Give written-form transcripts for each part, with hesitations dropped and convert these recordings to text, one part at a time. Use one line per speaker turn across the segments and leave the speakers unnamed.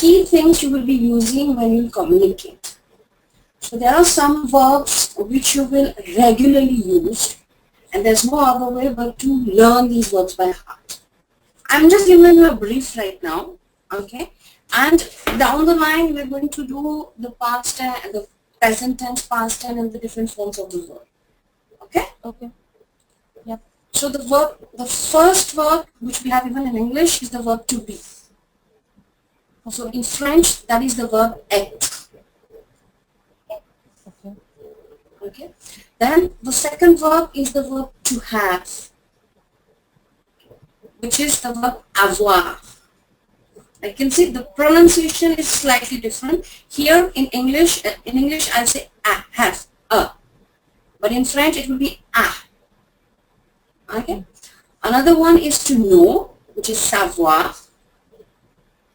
key things you will be using when you communicate. So there are some verbs which you will regularly use, and there's no other way but to learn these verbs by heart. I'm just giving you a brief right now, okay? And down the line, we're going to do the past tense and the present tense, past tense, and the different forms of the verb. Okay?
Okay. Yep.
So the first verb which we have even in English is the verb to be. So in French, that is the verb être.
Okay.
Okay. Then the second verb is the verb to have, which is the verb avoir. I can see the pronunciation is slightly different. Here in English I'll say have, but in French it will be a. Okay. Another one is to know, which is savoir.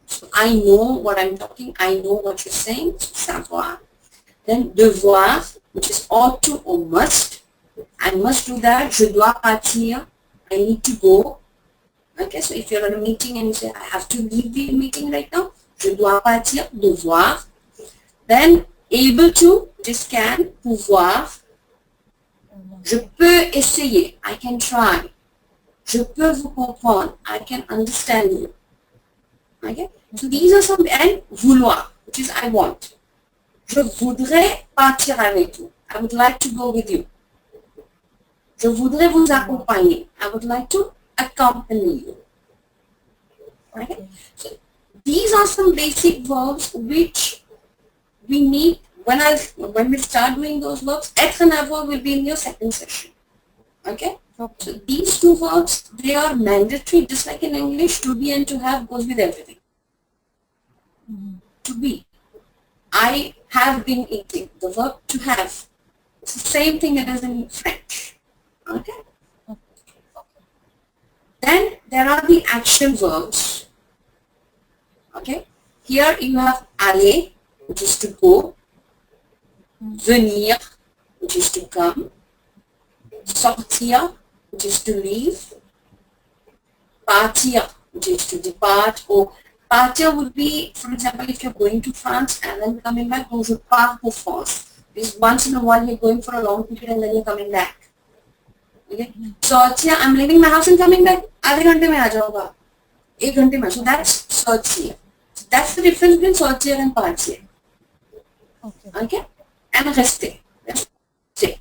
So I know what I'm talking, I know what you're saying, so savoir. Then devoir, which is ought to or must. I must do that. Je dois partir. I need to go. Okay, so if you're at a meeting and you say, I have to leave the meeting right now, je dois partir, devoir. Then able to, which is can, pouvoir. Je peux essayer, I can try. Je peux vous comprendre, I can understand you. Okay, so these are some, and vouloir, which is I want. Je voudrais partir avec vous. I would like to go with you. Je voudrais vous accompagner. I would like to accompany you. Okay? So these are some basic verbs which we need when we start doing those verbs. Être and avoir will be in your second session. Okay? So these two verbs, they are mandatory, just like in English. To be and to have goes with everything. To be. I have been eating. The verb to have. It's the same thing it is in French. Okay? Then there are the action verbs. Okay? Here you have aller, which is to go. Venir, which is to come. Sortir, which is to leave. Partir, which is to depart. Or partir would be, for example, if you're going to France and then coming back, donc je pars pour France. Because once in a while you're going for a long period and then you're coming back. Okay? Sortir, I'm leaving my house and coming back. आधे घंटे में आ जाऊंगा. 1 घंटे में. So that's sortir. So that's the difference between sortir and partir.
Okay.
Okay? And rester. Stay.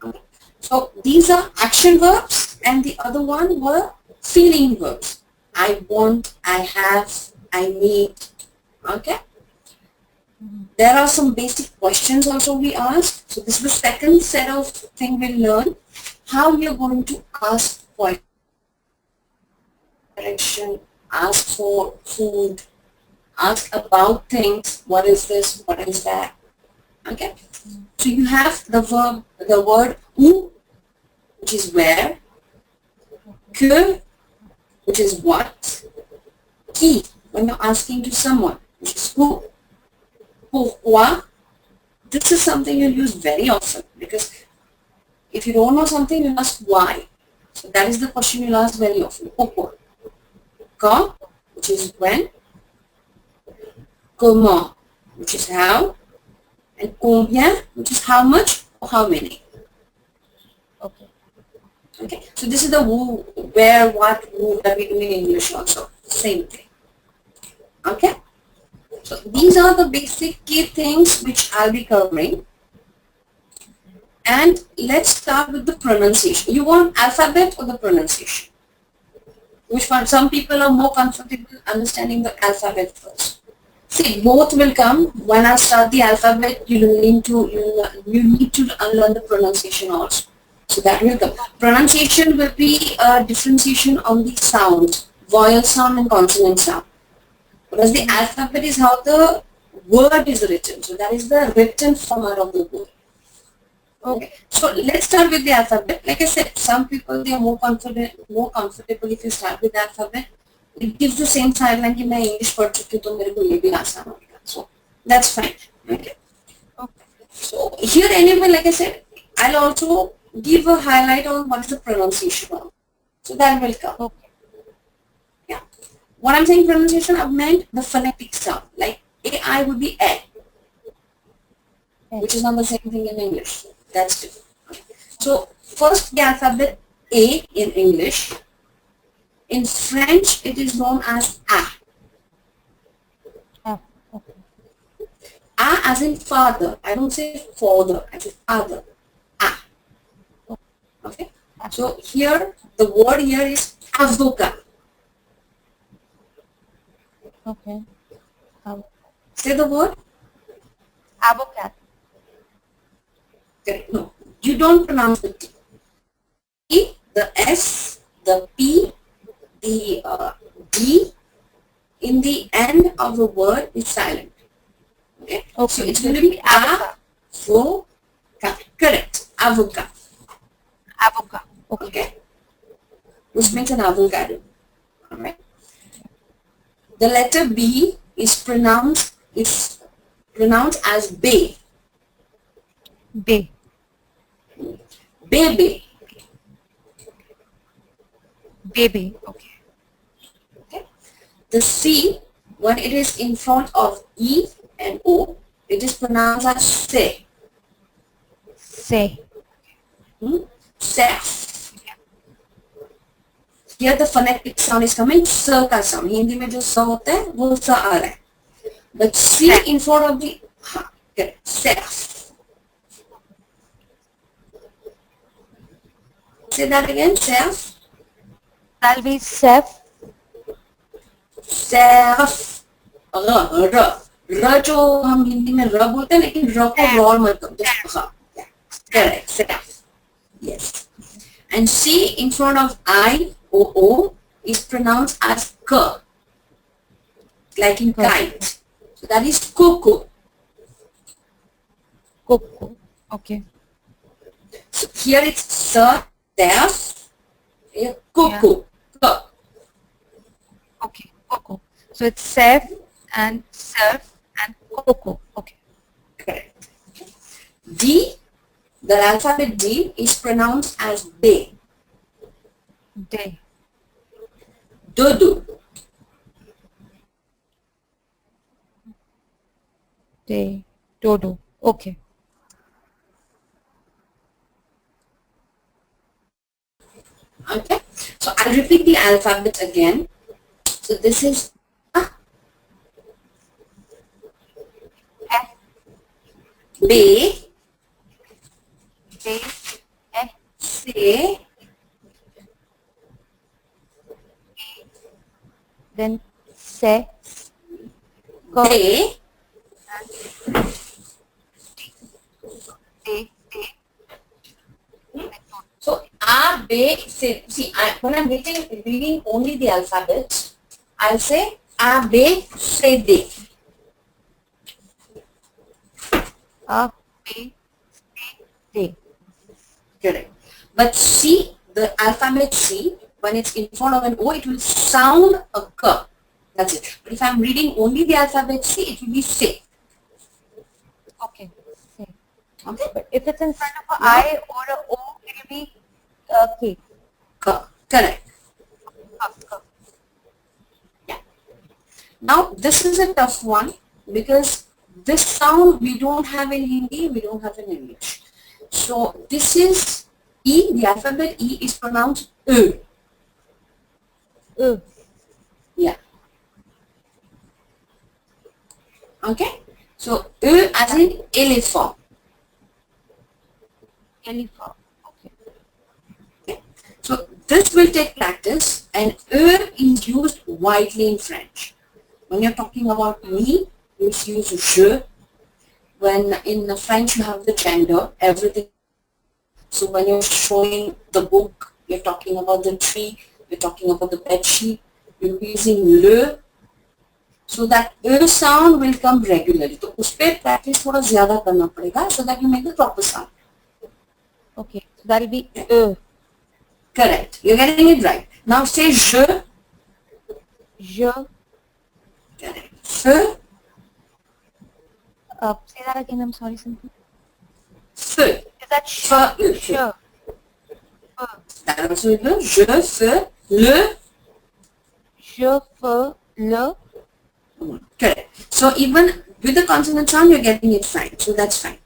Okay. So these are action verbs, and the other one were feeling verbs. I want, I have, I need. Okay? There are some basic questions also we asked. So this is the second set of thing we'll learn. How you're going to ask for direction, ask for food, ask about things. What is this? What is that? Okay? So you have the word où, which is where, que, which is what, qui, when you're asking to someone, which is who, pourquoi. This is something you'll use very often, because if you don't know something, you ask why. So that is the question you'll ask very often. Pourquoi. Quand, which is when. Comment, which is how. And combien, which is how much or how many.
Okay.
Okay, so this is the who, where, what, who that we do in English also. Same thing. Okay? So these are the basic key things which I'll be covering. And let's start with the pronunciation. You want alphabet or the pronunciation? Which one? Some people are more comfortable understanding the alphabet first. See, both will come. When I start the alphabet, you need to unlearn the pronunciation also. So that will come. Pronunciation will be a differentiation on the sound, vowel sound and consonant sound. Because the alphabet is how the word is written. So that is the written format of the word. Okay. So let's start with the alphabet. Like I said, some people they are more comfortable if you start with the alphabet. It gives the same sideline कि मैं English पढ़ चुकी हूँ तो मेरे को ये भी आसान होगा. So that's fine. Okay. Okay. So here anyway, like I said, I'll also give a highlight on what is the pronunciation of. So that will come. Okay. Yeah. What I'm saying pronunciation, I've meant the phonetic sound. Like AI would be A, which is not the same thing in English. That's different. Okay. So first the alphabet A in English. In French, it is known as A.
Ah, okay.
A as in father. I don't say father. I say father. A. Okay. So here, the word here is avocat.
Okay.
Say the word.
Avocat.
Correct. No, you don't pronounce the T. E, the S, the P, the D in the end of the word is silent. Okay.
Okay.
So it's going to be avocat. Correct. Avocat.
Avocat.
Okay. Which makes an avocado. Alright. The letter B is pronounced as bay.
Bay.
Baby.
Baby. Okay.
Okay. The C, when it is in front of E and O, it is pronounced as se.
Say.
Cerf. Here the phonetic sound is coming s का sound. Hindi में जो स होता है वो स आ रहा है. But C in front of the correct. Cerf. Say that again. Cerf.
That'll be Cerf.
Cerf. र जो हम हिंदी में र बोलते हैं लेकिन र को रॉल मत करो. Correct. Cerf. Yes. And C in front of I-O-O is pronounced as K, like in kite. So that is Coco.
Coco. Okay.
So here it's Cerf, here Coco.
Yeah. Okay. Coco. So it's Cerf and Surf and Coco. Okay.
Correct. D, the alphabet D is pronounced as Day.
Day.
Dodo.
Day. Dodo. Okay.
Okay. So I'll repeat the alphabet again. So this is A,
F.
B,
Day. F.
C,
Then Se.
D,
Day.
so A, B, C. See, when I'm reading only the alphabet, I'll say A, B, C, D.
A. B. C. D.
Correct. But C, the alphabet C, when it's in front of an O, it will sound a K. That's it. But if I'm reading only the alphabet C, it will be C.
Okay. C.
Okay.
But if it's in front of a I or a O, it will be K.
K. Correct. Yeah. Now this is a tough one because this sound we don't have in Hindi, we don't have in English. So this is E, the alphabet E is pronounced E. Yeah. Okay. So E as in elephant.
Elephant. Okay.
So this will take practice and is used widely in French. When you're talking about me, you use je. When in French you have the gender, everything. So when you're showing the book, you're talking about the tree, you're talking about the bed sheet, you're using le. So that sound will come regularly. तो उस पे practice थोड़ा ज़्यादा करना पड़ेगा so that you make the proper sound.
Okay. So that will be
Correct. You're getting it right. Now say je.
Je.
Correct. Fe.
Say that again. I'm sorry, something.
Fe.
Is that
Fe.
sure?
That also is le. Je, fe, le.
Je, fe, le.
Correct. So even with the consonant sound, you're getting it fine. So that's fine.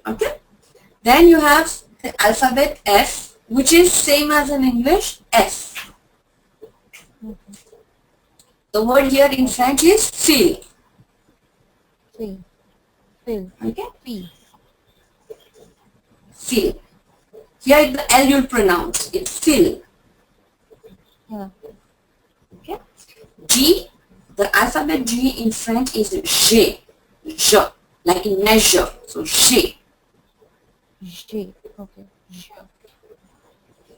Okay. Then you have the alphabet F, which is same as in English, F. The word here in French is fil.
Fil. Fil.
Okay.
Fil.
Fil. Here the L you'll pronounce. It's fil.
Yeah.
Okay. G, the alphabet G in French is G. Je. Like in measure. So G.
Je. Okay. Je.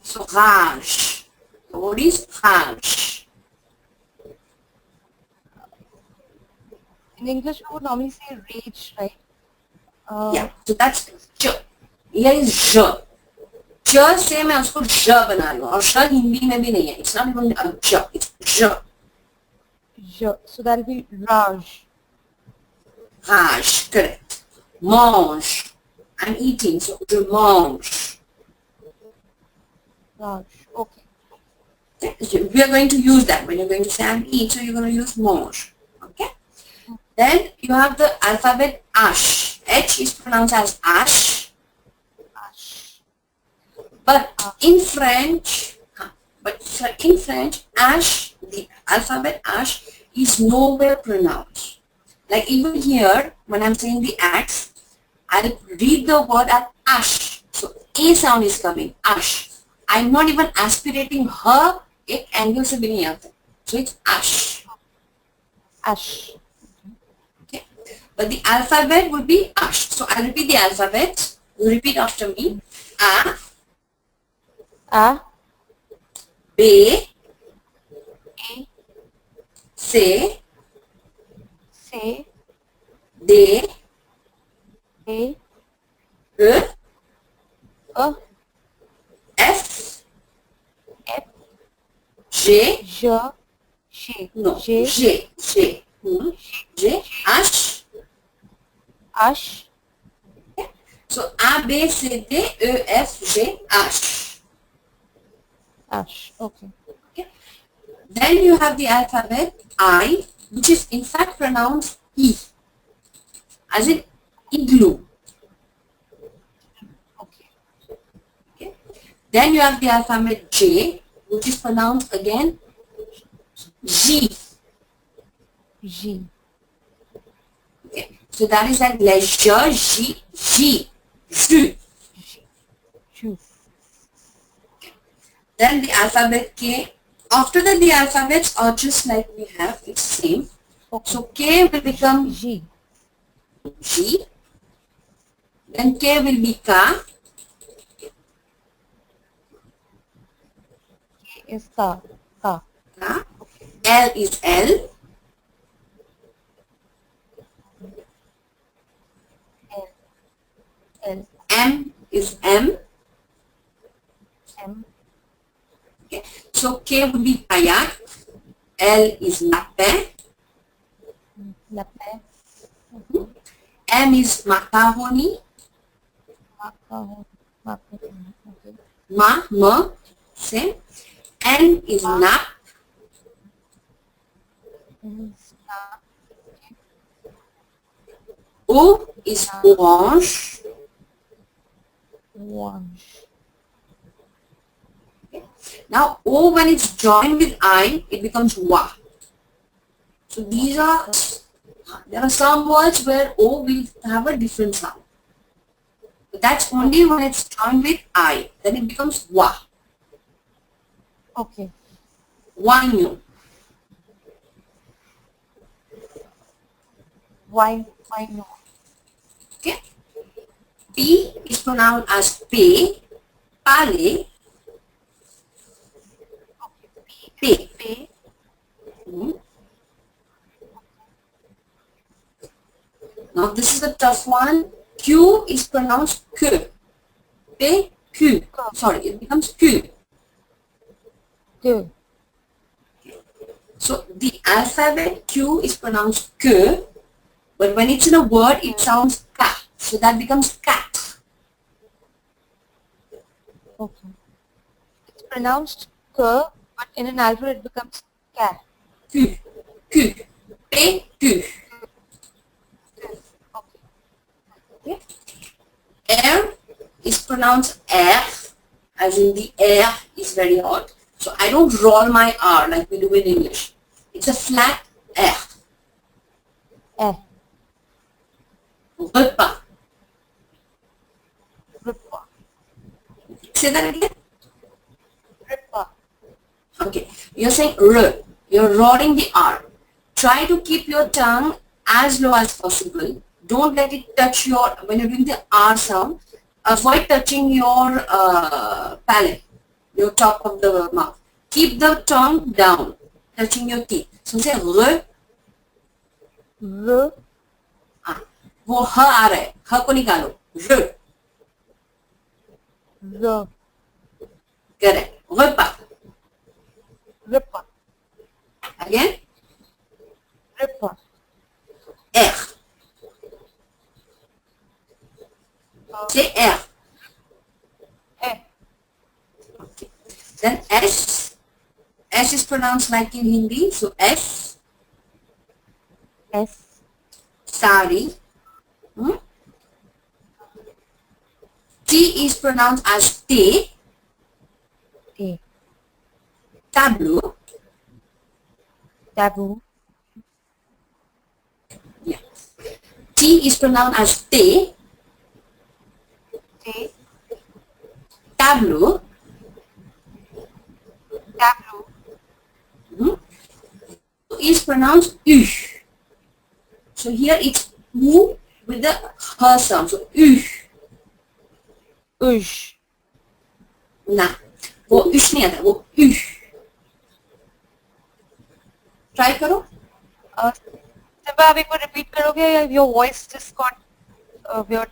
So rage. The word is rage.
In English, we would normally say rage, right?
Yeah. So that's J. Here is je. J से मैं उसको ज बना रही हूँ और ज हिंदी में भी नहीं है. It's not even a j. It's j.
Je. So that'll be rage.
Rage. Correct. Mange. I'm eating, so je mange.
Rage. Okay.
Okay? So we are going to use that when you're going to say I'm eat, so you're going to use mange. Okay. Then you have the alphabet H. H is pronounced as H. But in French, H, the alphabet H is nowhere pronounced. Like even here, when I'm saying the axe, I'll read the word as ash. So A sound is coming, ash. I'm not even aspirating her, एक angle से भी नहीं आता. So it's ash.
Ash.
Okay. But the alphabet would be ash. So I'll repeat the alphabet. You repeat after me. A,
A.
B,
A.
C,
C.
D,
A.
E,
A.
F,
F.
G,
Je. J.
no,
J.
G, G, G, H.
Ash.
So A, B, C, D, E, F, G, H.
Ash. Okay.
Okay. Then you have the alphabet I, which is in fact pronounced E, as in igloo.
Okay.
Okay. Then you have the alphabet J, which is pronounced again G.
G.
Okay. So that is like leisure, G, G, Jus.
Juice.
Then the alphabet K. After that, the alphabets are just like we have, it's same.
Okay.
So K will become
G.
G. Then K will be K.
K is Ka. Ka.
K. L is L.
L. L.
M is M.
M.
Okay. So K would be Kayak. L is Nappe.
Lapin.
M is Macaroni.
Macaroni. Okay.
Ma, same. N is Nap. O is Orange.
Orange.
Now O, when it's joined with I, it becomes Wa. So these are, there are some words where O will have a different sound. But that's only when it's joined with I. Then it becomes Wa.
Okay.
Oignon.
Why no?
Okay. P is pronounced as P. Pale. P.
P.
Now this is a tough one. Q is pronounced Q. P, Q. Sorry, it becomes Q.
Q.
So the alphabet Q is pronounced Q, but when it's in a word, it sounds Ka. So that becomes cat.
Okay. It's pronounced K, But in an alphabet it becomes K.
Q. Q. P. Q. Okay. Air is pronounced air, as in the air is very hot. So I don't roll my R like we do in English. It's a flat air.
Eh.
Repas.
Repas.
Say that again.
Repas.
Okay. You're saying R. You're rolling the R. Try to keep your tongue as low as possible. Don't let it touch your, when you're doing the R sound, avoid touching your palate, your top of the mouth. Keep the tongue down, touching your teeth. So say R.
R.
वो ह आ रहा है, ह को निकालो. R.
R.
Correct. Repas.
Repas.
Again.
Repas.
R. Say R.
Eh.
Okay. Then S. S is pronounced like in Hindi. So S.
S.
Sari. T is pronounced as T.
T.
Tableau.
Taboo.
Yeah. T is pronounced as T.
T.
Tableau.
Taboo.
Is pronounced U. So here it's U with the H sound. So U.
Ush.
ना वो इश नहीं आता, वो U. Try करो.
जब आप एक बार repeat करोगे, your voice just got weird.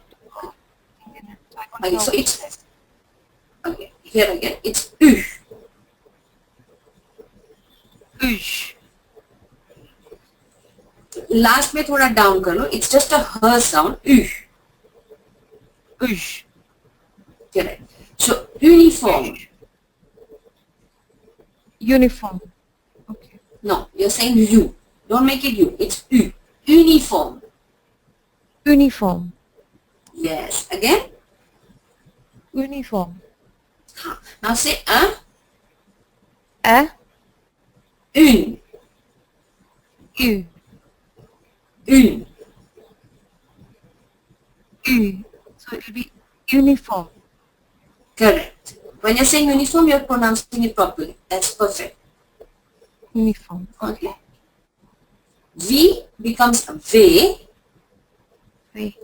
Okay, so it's okay. Here again, it's U.
Ush.
Last में थोड़ा down कर लो. It's just a H sound. U.
Ush.
Correct. So uniform.
Uniform. Okay.
No, you're saying U. Don't make it U. It's U. Uniform.
Uniform.
Yes. Again.
Uniform.
Now say un.
Une.
Une.
U.
Une.
So it will be uniform.
Correct. When you're saying uniform, you're pronouncing it properly. That's perfect.
Uniform.
Okay. V becomes V.
V.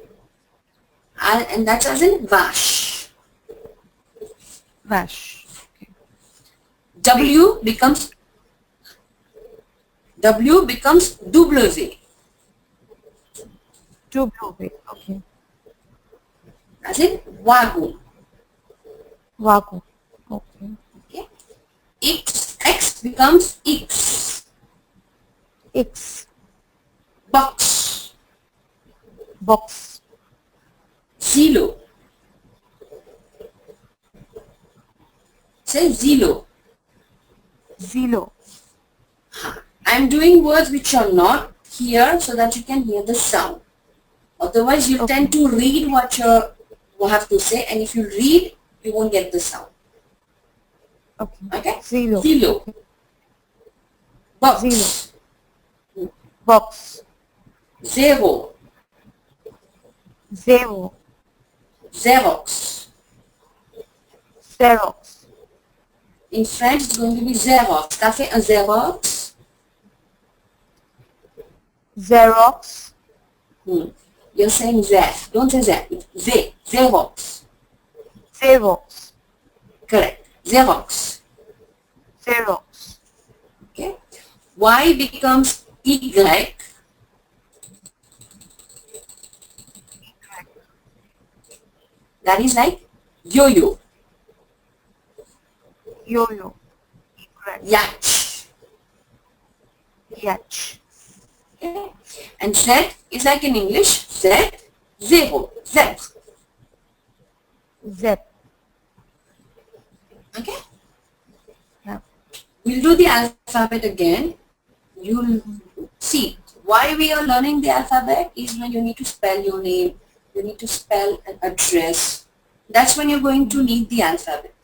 And that's as in vache.
Vache. Okay.
W becomes W.
W. Okay.
As in wagon.
Wagon. Okay.
Okay. X becomes X.
X.
Box.
Box.
Zero. Say zero.
Zero.
I'm doing words which are not here so that you can hear the sound. Otherwise, you tend to read what you have to say, and if you read, you won't get the sound.
Okay.
Okay?
Zero.
Zero. Box.
Zero. Box.
Zero.
Zero.
Xerox.
Xerox.
In French, it's going to be Xerox. T'as fait un Xerox?
Xerox.
You're saying Z. Don't say Z. Z. Xerox.
Xerox.
Correct. Xerox.
Xerox.
Okay. Y becomes Y. That is like yo-yo.
Yo-yo. Correct.
Yacht.
Yacht.
Okay. And Z is like in English, Z, zero, Z.
Zep.
Okay.
Yeah.
We'll do the alphabet again. You'll see why we are learning the alphabet is when you need to spell your name, you need to spell an address. That's when you're going to need the alphabet.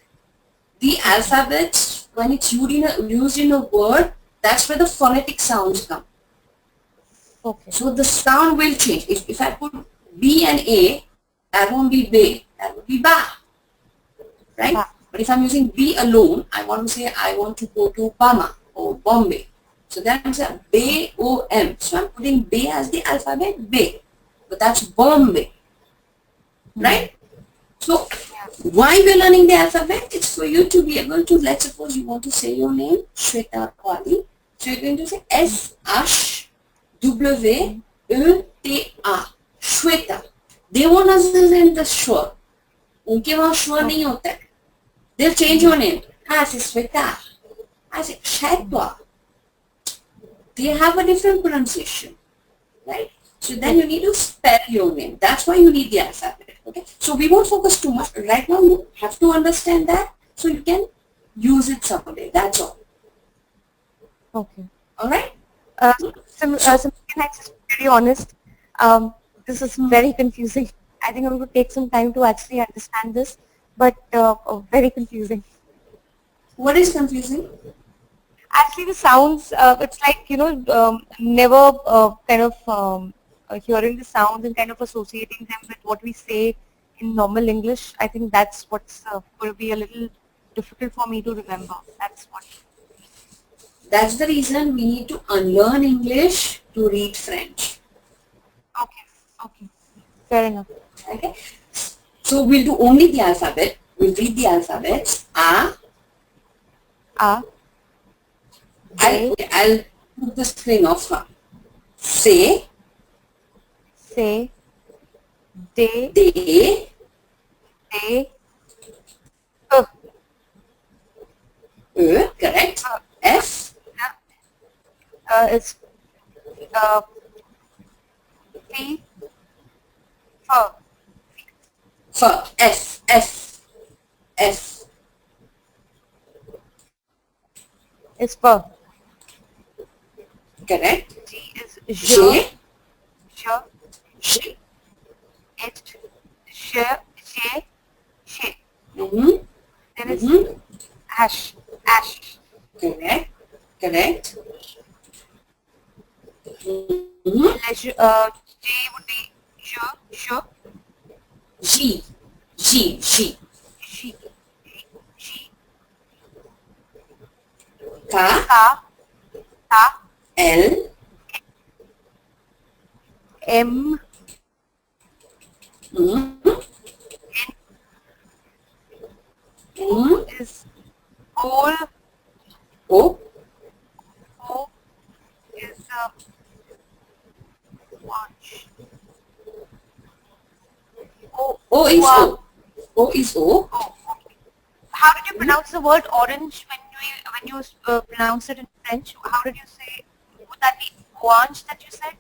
The alphabet, when it's used in a word, that's where the phonetic sounds come.
Okay.
So the sound will change. If I put B and A, that won't be B, that would be Ba. Right?
Ba.
But if I'm using B alone, I want to say I want to go to Bama or Bombay. So that's a B-O-M. So I'm putting B as the alphabet, B. But that's Bombay. Right? So why we're learning the alphabet? It's for you to be able to, let's suppose you want to say your name, Shweta Kwali. So you're going to say S-H-W-E-T-A. Shweta. They won't understand the shwa. उनके वहाँ shwa नहीं होता है. They'll change your name. I say Shweta. I say Shweta. They have a different pronunciation, right? So then you need to spell your name. That's why you need the alphabet. Okay. So we won't focus too much. Right now you have to understand that so you can use it someday. That's all.
Okay.
All right.
Can I just be very honest? This is very confusing. I think I'm going to take some time to actually understand this, but very confusing.
What is confusing?
Actually, the sounds, it's like, never kind of hearing the sounds and kind of associating them with what we say in normal English. I think that's what's going to be a little difficult for me to remember.
That's the reason we need to unlearn English to read French.
Okay. Fair enough.
Okay. So we'll do only the alphabet. We'll read the alphabets. A. I'll put the string of her. Say.
They.
Correct. F.
It's P. Fur.
Fur. F.
It's fur.
Correct.
G is J. H. J. Then it's Hache.
Correct.
Leisure, J would be Jus.
G. Ka. L.
M. Is goal.
O.
O is watch.
O is O. O is O.
How did you pronounce the word orange when you pronounce it in French? How did you say? Would that be orange that you said?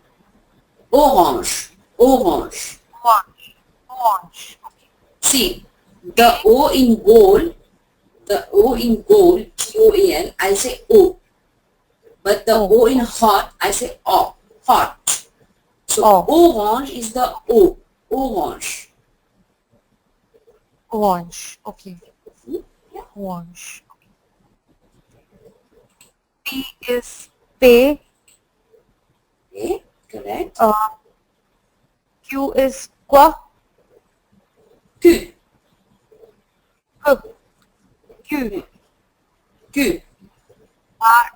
Orange.
Orange. Okay.
See, the O in goal, G-O-A-L, I say O. But the O in hot, I say O. Hot. So orange is the O. Orange.
Okay. Orange. P is pay.
Okay, correct.
Q is quoi?
Q.
R.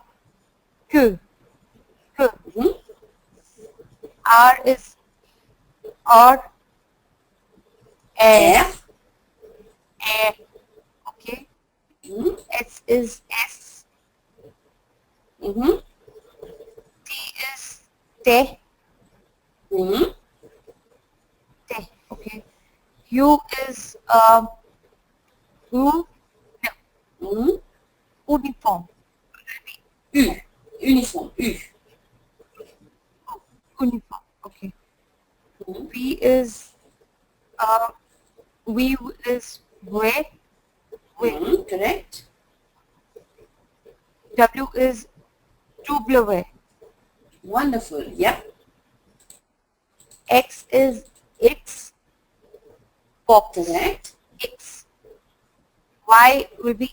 Q. R is R.
F.
Okay. S is S. T is te. Okay. U is uniform.
Uniform.
Uniform. Okay. V is we is way.
Correct.
W is double.
Wonderful. Yep.
X is X, box.
Correct.
X. Y will be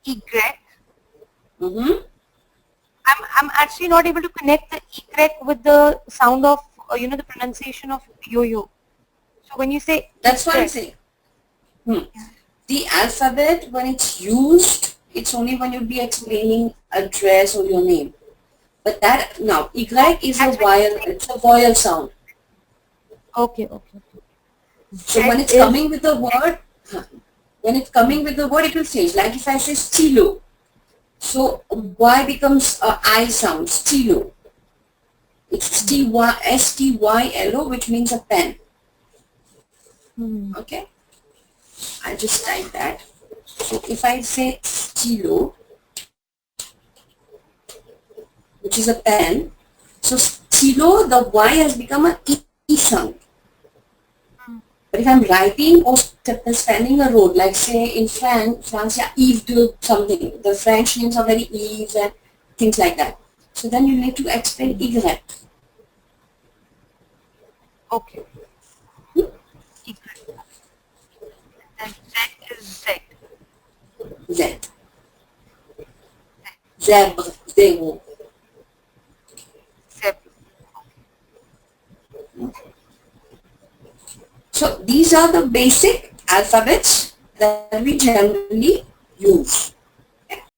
Y.
Mm-hmm.
I'm actually not able to connect the Y with the sound of, the pronunciation of yo-yo. So when you say
That's what I'm
Y,
saying. The alphabet, when it's used, it's only when you'll be explaining address or your name. But that, now, Y is a vowel, it's a vowel sound.
okay.
So when it's coming with the word, it will change. Like if I say stilo, so Y becomes a I sound, stilo. It's STYLO, which means a pen. Okay? I just type that. So if I say stilo, which is a pen, so stilo, the Y has become an E sound. But if I'm writing or spelling a road, like say in France, Yves de something, the French names are very Yves and things like that. So then you need to explain Y.
Okay. Y. And Z is Z.
Z. Zebra, zero.
Zeb.
So these are the basic alphabets that we generally use.